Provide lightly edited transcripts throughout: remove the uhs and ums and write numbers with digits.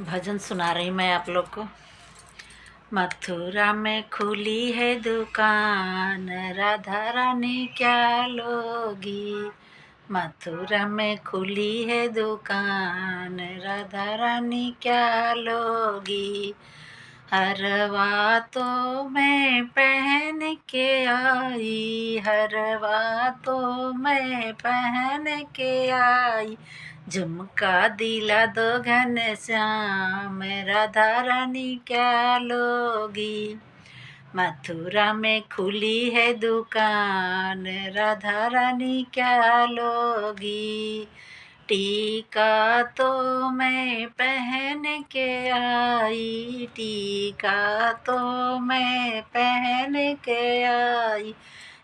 भजन सुना रही मैं आप लोग को। मथुरा में खुली है दुकान, राधा रानी क्या लोगी। मथुरा में खुली है दुकान, राधा रानी क्या लोगी। हरवा तो मैं पहन के आई, हरवा तो मैं पहन के आई। झुमका दिला दो घनश्याम, राधा रानी क्या लोगी। मथुरा में खुली है दुकान, राधा रानी क्या लोगी। टीका तो मैं पहन के आई, टीका तो मैं पहन के आई।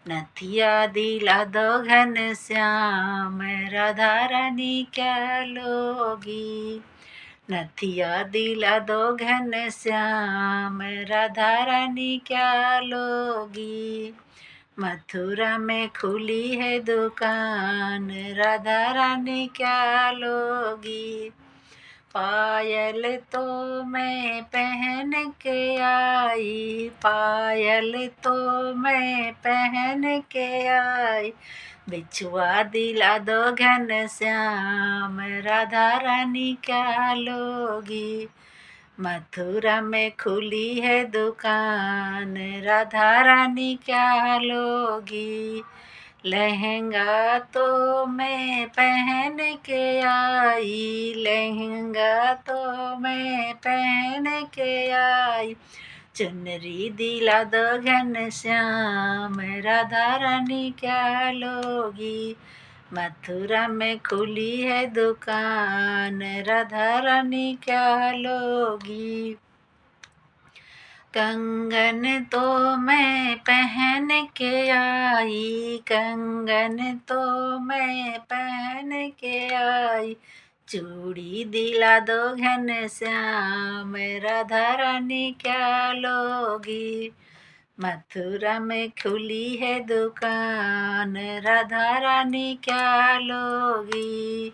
नथिया दिला दो घनश्याम, राधा रानी क्या लोगी। नथिया दिला दो घनश्याम, राधा रानी क्या लोगी। मथुरा में खुली है दुकान, राधा रानी क्या लोगी। पायल तो मैं पहन के आई, पायल तो मैं पहन के आई। बिछुआ दिला दो घनश्याम, राधा रानी क्या लोगी। मथुरा में खुली है दुकान, राधा रानी क्या लोगी। लहंगा तो मैं पहन के आई, लहंगा तो मैं पहन के आई। चुनरी दिला दो घनश्याम, राधा रानी क्या लोगी। मथुरा में खुली है दुकान, राधा रानी क्या लोगी। कंगन तो मैं पहन के आई, कंगन तो मैं पहन के आई। चूड़ी दिला दो घनश्याम, राधा रानी क्या लोगी। मथुरा में खुली है दुकान, राधा रानी क्या लोगी।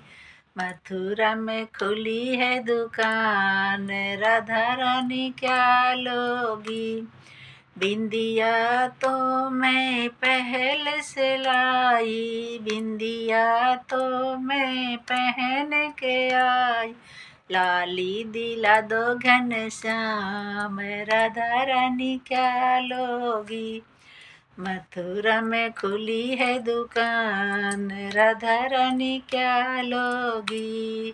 मथुरा में खुली है दुकान, राधा रानी क्या लोगी। बिंदिया तो मैं पहल से लाई, बिंदिया तो मैं पहन के आई। लाली दिला दो घनश्याम, राधा रानी क्या लोगी। मथुरा में खुली है दुकान, राधा रानी क्या लोगी।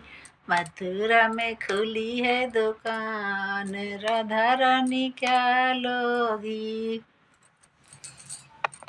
मथुरा में खुली है दुकान, राधा रानी क्या लोगी।